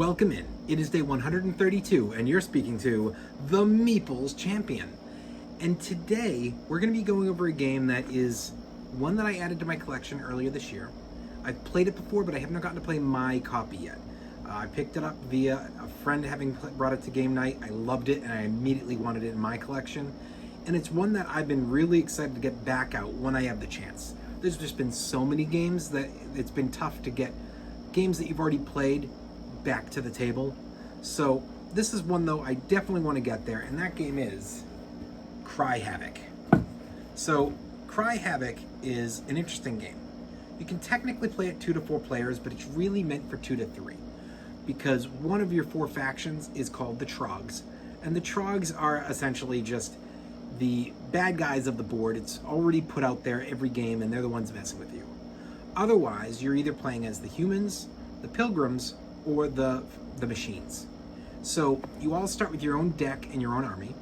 Welcome in. It is day 132, and you're speaking to the Meeples Champion. And today, we're going to be going over a game that is one that I added to my collection earlier this year. I've played it before, but I have not gotten to play my copy yet. I picked it up via a friend having brought it to game night. I loved it, and I immediately wanted it in my collection. And it's one that I've been really excited to get back out when I have the chance. There's just been so many games that it's been tough to get games that you've already played back to the table. So this is one though I definitely want to get there, and that game is Cry Havoc. So Cry Havoc is an interesting game. You can technically play it 2 to 4 players, but it's really meant for 2 to 3 because one of your 4 factions is called the Trogs, and the Trogs are essentially just the bad guys of the board. It's already put out there every game, and they're the ones messing with you. Otherwise, you're either playing as the humans, the pilgrims, or the machines. So you all start with your own deck and your own army,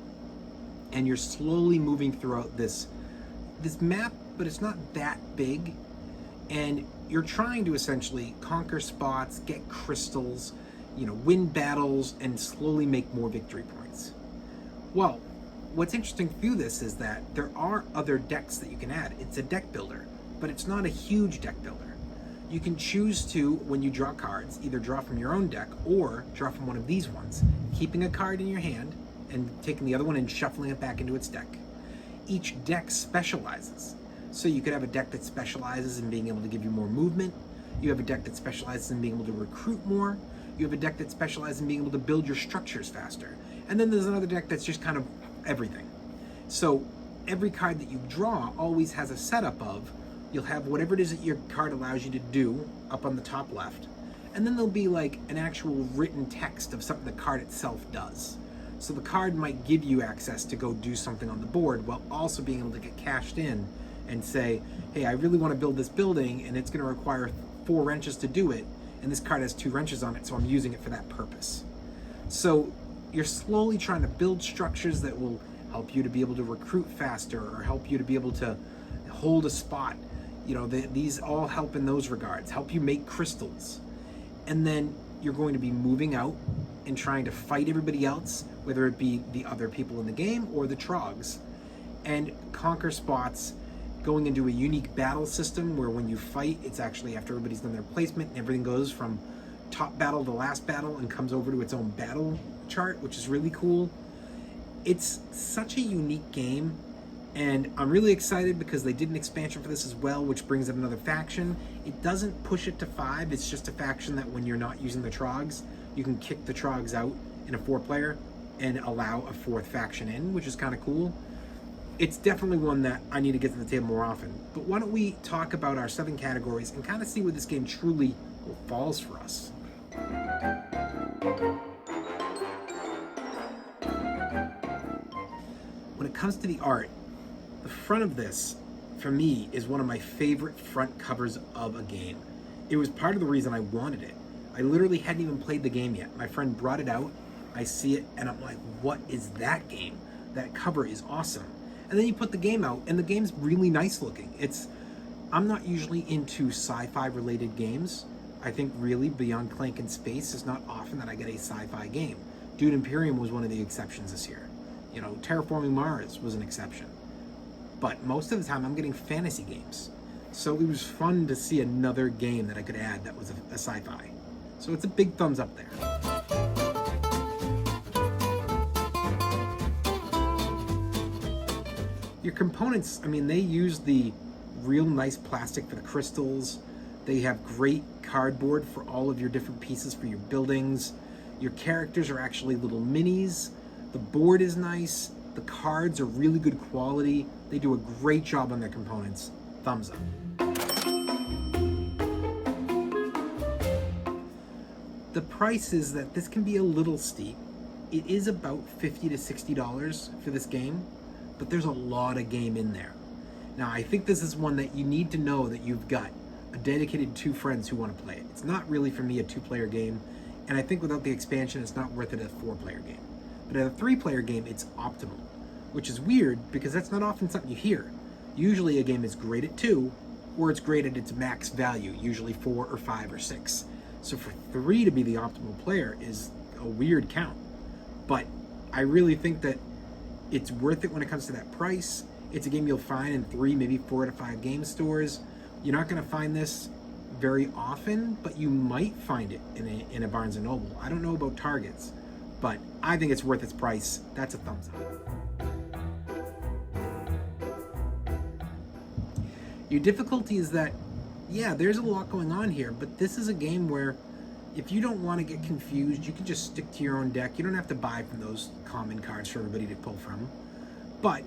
and you're slowly moving throughout this map, but it's not that big, and you're trying to essentially conquer spots, get crystals, win battles, and slowly make more victory points. Well, what's interesting through this is that there are other decks that you can add. It's a deck builder, but it's not a huge deck builder. You can choose to, when you draw cards, either draw from your own deck or draw from one of these ones, keeping a card in your hand and taking the other one and shuffling it back into its deck. Each deck specializes. So you could have a deck that specializes in being able to give you more movement. You have a deck that specializes in being able to recruit more. You have a deck that specializes in being able to build your structures faster. And then there's another deck that's just kind of everything. So every card that you draw always has a setup of, you'll have whatever it is that your card allows you to do up on the top left, and then there'll be like an actual written text of something the card itself does. So the card might give you access to go do something on the board while also being able to get cashed in and say, hey, I really want to build this building and it's going to require 4 wrenches to do it, and this card has 2 wrenches on it, so I'm using it for that purpose. So you're slowly trying to build structures that will help you to be able to recruit faster or help you to be able to hold a spot. These all help in those regards, help you make crystals. And then you're going to be moving out and trying to fight everybody else, whether it be the other people in the game or the Trogs, and conquer spots, going into a unique battle system where when you fight, it's actually after everybody's done their placement and everything goes from top battle to last battle and comes over to its own battle chart, which is really cool. It's such a unique game, and I'm really excited because they did an expansion for this as well, which brings in another faction. It doesn't push it to 5, it's just a faction that when you're not using the Trogs, you can kick the Trogs out in a 4-player and allow a 4th faction in, which is kind of cool. It's definitely one that I need to get to the table more often. But why don't we talk about our 7 categories and kind of see where this game truly falls for us. When it comes to the art, the front of this, for me, is one of my favorite front covers of a game. It was part of the reason I wanted it. I literally hadn't even played the game yet. My friend brought it out, I see it, and I'm like, what is that game? That cover is awesome. And then you put the game out, and the game's really nice looking. I'm not usually into sci-fi related games. I think really Beyond Clank and Space is not often that I get a sci-fi game. Dune Imperium was one of the exceptions this year. Terraforming Mars was an exception. But most of the time I'm getting fantasy games. So it was fun to see another game that I could add that was a sci-fi. So it's a big thumbs up there. Your components, they use the real nice plastic for the crystals. They have great cardboard for all of your different pieces for your buildings. Your characters are actually little minis. The board is nice. The cards are really good quality. They do a great job on their components. Thumbs up. The price is that this can be a little steep. It is about $50 to $60 for this game, but there's a lot of game in there. Now, I think this is one that you need to know that you've got a dedicated 2 friends who want to play it. It's not really for me a 2-player game, and I think without the expansion, it's not worth it as a 4-player game. But at a 3-player game, it's optimal, which is weird because that's not often something you hear. Usually a game is great at 2, or it's great at its max value, usually 4 or 5 or 6. So for 3 to be the optimal player is a weird count. But I really think that it's worth it when it comes to that price. It's a game you'll find in 3, maybe 4 to 5 game stores. You're not going to find this very often, but you might find it in a Barnes & Noble. I don't know about Targets, but I think it's worth its price. That's a thumbs up. Your difficulty is that, yeah, there's a lot going on here, but this is a game where if you don't want to get confused, you can just stick to your own deck. You don't have to buy from those common cards for everybody to pull from. But,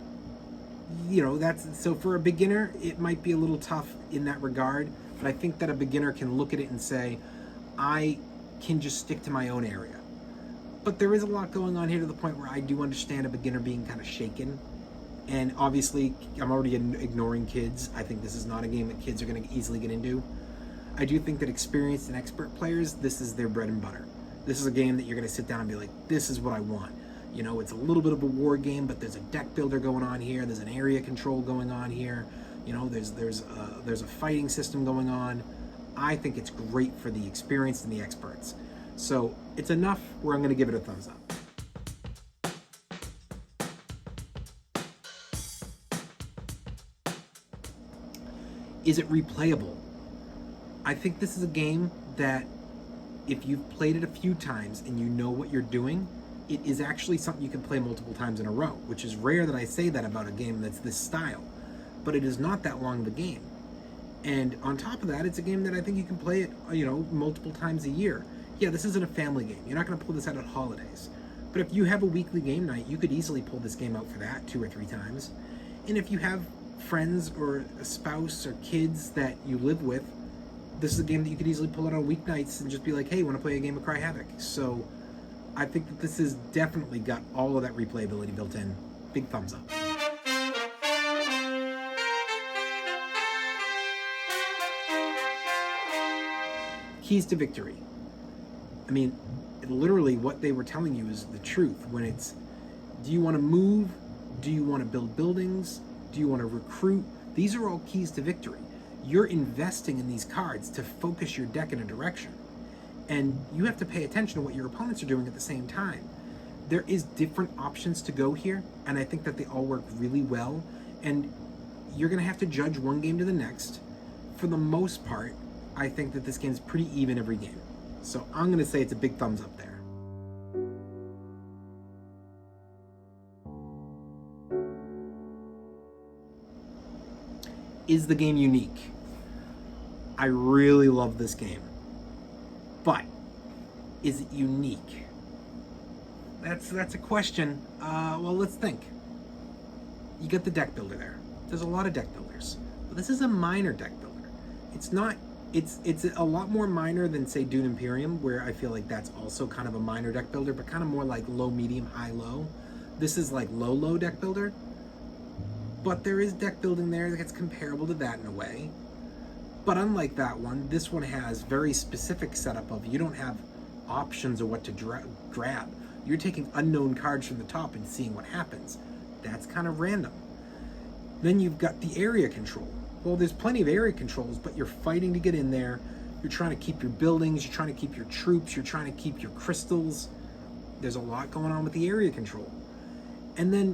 you know, so for a beginner, it might be a little tough in that regard, but I think that a beginner can look at it and say, I can just stick to my own area. But there is a lot going on here to the point where I do understand a beginner being kind of shaken. And obviously, I'm already ignoring kids. I think this is not a game that kids are going to easily get into. I do think that experienced and expert players, this is their bread and butter. This is a game that you're going to sit down and be like, this is what I want. You know, it's a little bit of a war game, but there's a deck builder going on here. There's an area control going on here. You know, there's a fighting system going on. I think it's great for the experienced and the experts. So it's enough where I'm going to give it a thumbs up. Is it replayable? I think this is a game that if you've played it a few times and you know what you're doing, it is actually something you can play multiple times in a row, which is rare that I say that about a game that's this style. But it is not that long of a game. And on top of that, it's a game that I think you can play it, you know, multiple times a year. Yeah, this isn't a family game. You're not going to pull this out at holidays. But if you have a weekly game night, you could easily pull this game out for that 2 or 3 times. And if you have friends or a spouse or kids that you live with, this is a game that you could easily pull out on weeknights and just be like, hey, want to play a game of Cry Havoc? So I think that this has definitely got all of that replayability built in. Big thumbs up. Keys to victory. I mean, literally what they were telling you is the truth. When it's, do you want to move? Do you want to build buildings? Do you want to recruit? These are all keys to victory. You're investing in these cards to focus your deck in a direction. And you have to pay attention to what your opponents are doing at the same time. There is different options to go here, and I think that they all work really well. And you're going to have to judge one game to the next. For the most part, I think that this game is pretty even every game. So I'm going to say it's a big thumbs up there. Is the game unique? I really love this game. But is it unique? That's a question. Well, let's think. You got the deck builder there. There's a lot of deck builders. But this is a minor deck builder. It's not, it's a lot more minor than, say, Dune Imperium, where I feel like that's also kind of a minor deck builder, but kind of more like low, medium, high, low. This is like low deck builder. But there is deck building there that's comparable to that in a way. But unlike that one, this one has very specific setup of you don't have options of what to grab. You're taking unknown cards from the top and seeing what happens. That's kind of random. Then you've got the area control. Well, there's plenty of area controls, but you're fighting to get in there. You're trying to keep your buildings. You're trying to keep your troops. You're trying to keep your crystals. There's a lot going on with the area control. And then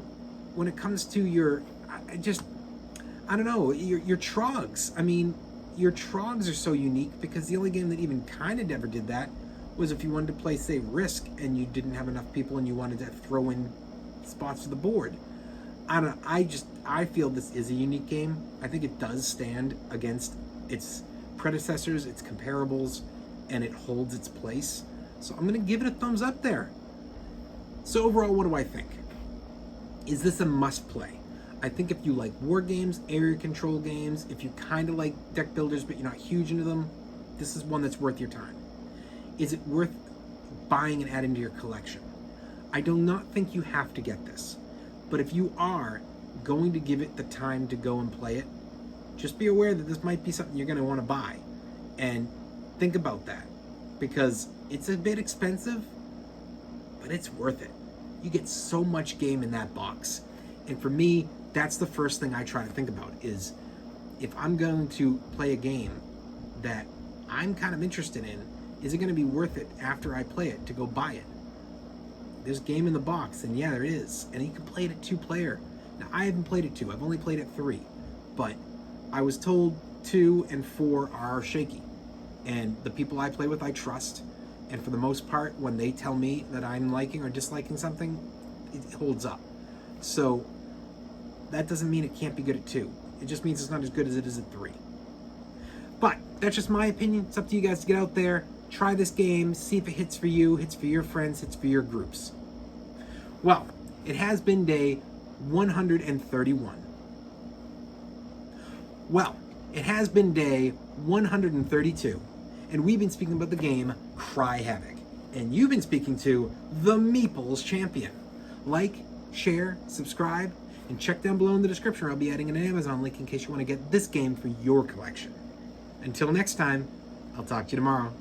when it comes to your, I don't know, your trogs. I mean, your trogs are so unique because the only game that even kind of ever did that was if you wanted to play, say, Risk and you didn't have enough people and you wanted to throw in spots for the board. I feel this is a unique game. I think it does stand against its predecessors, its comparables, and it holds its place. So I'm going to give it a thumbs up there. So overall, what do I think? Is this a must play? I think if you like war games, area control games, if you kind of like deck builders but you're not huge into them, this is one that's worth your time. Is it worth buying and adding to your collection? I do not think you have to get this. But if you are going to give it the time to go and play it, just be aware that this might be something you're going to want to buy. And think about that. Because it's a bit expensive, but it's worth it. You get so much game in that box. And for me, that's the first thing I try to think about is if I'm going to play a game that I'm kind of interested in Is it going to be worth it after I play it to go buy it? There's a game in the box, and yeah, there is. And you can play it at 2-player. Now, I haven't played it 2. I've only played it 3. But I was told 2 and 4 are shaky. And the people I play with, I trust. And for the most part, when they tell me that I'm liking or disliking something, it holds up. So that doesn't mean it can't be good at 2. It just means it's not as good as it is at 3. But that's just my opinion. It's up to you guys to get out there, try this game, see if it hits for you, hits for your friends, hits for your groups. Well, it has been day 131. Well, it has been day 132, and we've been speaking about the game Cry Havoc. And you've been speaking to the Meeples Champion. Like, share, subscribe, and check down below in the description where I'll be adding an Amazon link in case you want to get this game for your collection. Until next time, I'll talk to you tomorrow.